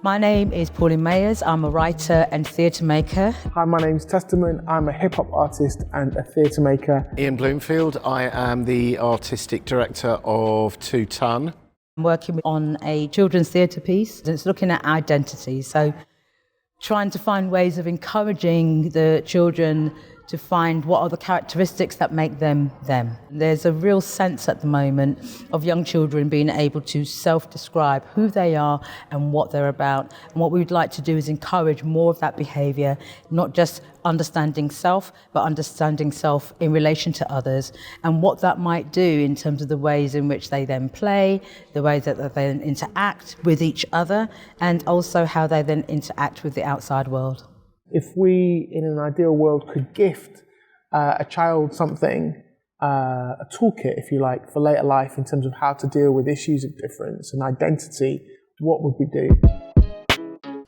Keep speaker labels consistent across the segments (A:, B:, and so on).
A: My name is Pauline Mayers. I'm a writer and theatre maker.
B: Hi, my name's Testament. I'm a hip-hop artist and a theatre maker.
C: Ian Bloomfield. I am the artistic director of TwoTonne.
A: I'm working on a children's theatre piece. It's looking at identity, so trying to find ways of encouraging the children to find what are the characteristics that make them them. There's a real sense at the moment of young children being able to self-describe who they are and what they're about. And what we would like to do is encourage more of that behaviour, not just understanding self, but understanding self in relation to others and what that might do in terms of the ways in which they then play, the ways that they then interact with each other, and also how they then interact with the outside world.
B: If we, in an ideal world, could gift a child something, a toolkit, if you like, for later life in terms of how to deal with issues of difference and identity, what would we do?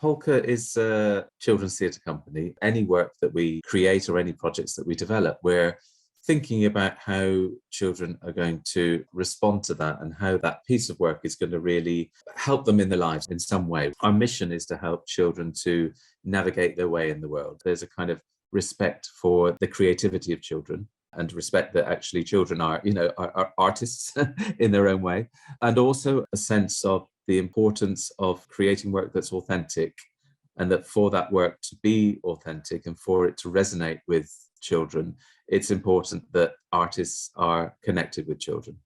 D: Polka is a children's theatre company. Any work that we create or any projects that we develop, we're thinking about how children are going to respond to that and how that piece of work is going to really help them in their lives in some way. Our mission is to help children to navigate their way in the world. There's a kind of respect for the creativity of children and respect that actually children are artists in their own way, and also a sense of the importance of creating work that's authentic, and that for that work to be authentic and for it to resonate with children, it's important that artists are connected with children.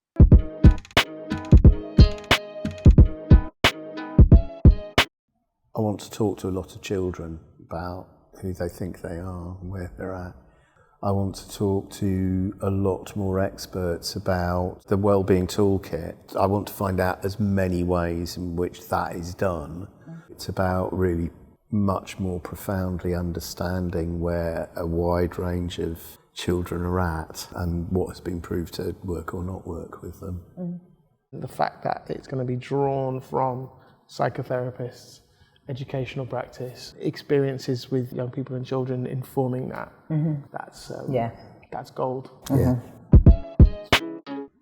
C: I want to talk to a lot of children about who they think they are and where they're at. I want to talk to a lot more experts about the Wellbeing Toolkit. I want to find out as many ways in which that is done. It's about really much more profoundly understanding where a wide range of children are at and what has been proved to work or not work with them.
B: The fact that it's going to be drawn from psychotherapists, educational practice, experiences with young people and children informing that, that's gold.
C: Yeah.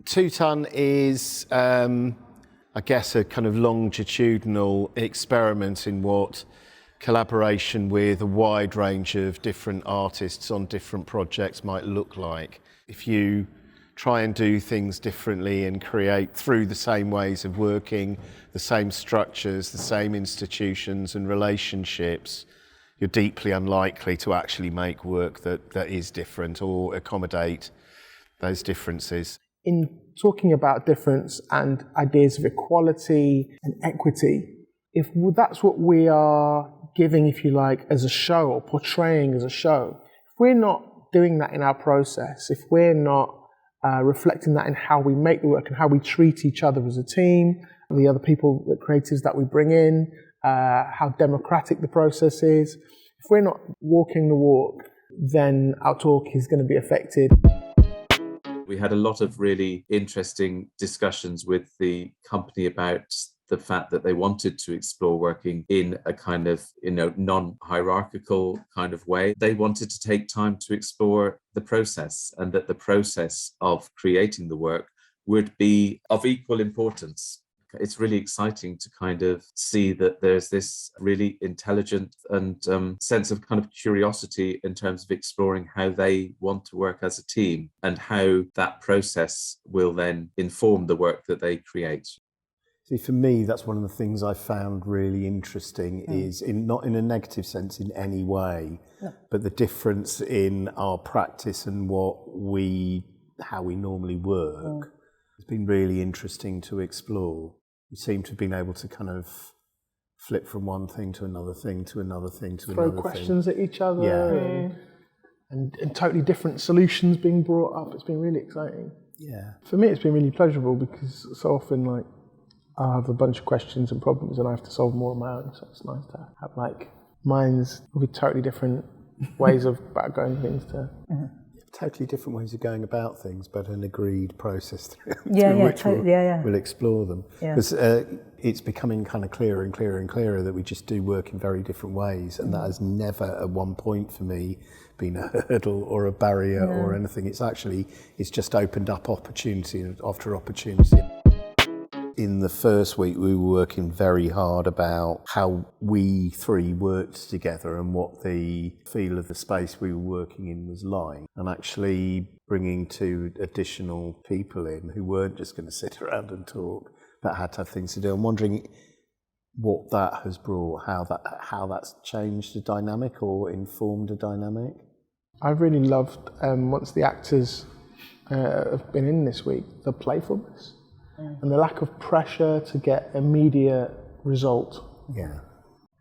C: TwoTonne is, I guess, a kind of longitudinal experiment in what collaboration with a wide range of different artists on different projects might look like. If you try and do things differently and create through the same ways of working, the same structures, the same institutions and relationships, you're deeply unlikely to actually make work that is different or accommodate those differences.
B: In talking about difference and ideas of equality and equity, if that's what we are giving, if you like, as a show or portraying as a show, if we're not doing that in our process, if we're not reflecting that in how we make the work and how we treat each other as a team, the other people, the creatives that we bring in, how democratic the process is, if we're not walking the walk, then our talk is going to be affected.
D: We had a lot of really interesting discussions with the company about the fact that they wanted to explore working in a kind of, non-hierarchical kind of way. They wanted to take time to explore the process, and that the process of creating the work would be of equal importance. It's really exciting to kind of see that there's this really intelligent and sense of kind of curiosity in terms of exploring how they want to work as a team and how that process will then inform the work that they create.
C: See, for me, that's one of the things I found really interesting is not in a negative sense in any way, but the difference in our practice and how we normally work has been really interesting to explore. We seem to have been able to kind of flip from one thing to another thing to another thing to another thing.
B: Throw questions at each other and totally different solutions being brought up. It's been really exciting.
C: Yeah.
B: For me, it's been really pleasurable because so often, I have a bunch of questions and problems and I have to solve them all on my own. So it's nice to have minds with totally different ways of going things to.
C: Totally different ways of going about things, but an agreed process through which we'll explore them. Because it's becoming kind of clearer and clearer and clearer that we just do work in very different ways, and that has never at one point for me been a hurdle or a barrier or anything. It's just opened up opportunity after opportunity. in the first week we were working very hard about how we three worked together and what the feel of the space we were working in was like, and actually bringing two additional people in who weren't just going to sit around and talk but had to have things to do. I'm wondering what that has brought, how that's changed the dynamic or informed the dynamic.
B: I've really loved, once the actors have been in this week, the playfulness and the lack of pressure to get immediate result.
C: Yeah.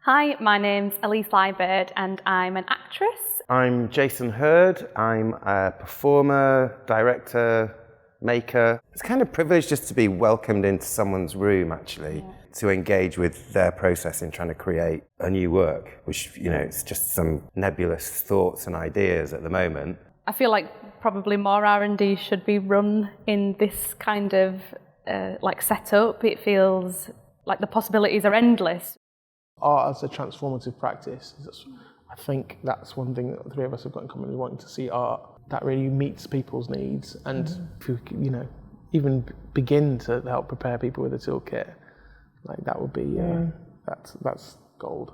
E: Hi, my name's Elise Liebird and I'm an actress.
F: I'm Jason Hurd. I'm a performer, director, maker. It's kind of privileged just to be welcomed into someone's room, actually, to engage with their process in trying to create a new work, which, you know, it's just some nebulous thoughts and ideas at the moment.
E: I feel like probably more R&D should be run in this kind of like setup. It feels like the possibilities are endless.
B: Art as a transformative practice. I think that's one thing that the three of us have got in common, wanting to see art that really meets people's needs, and if you, you know, even begin to help prepare people with a toolkit, like that would be that's gold.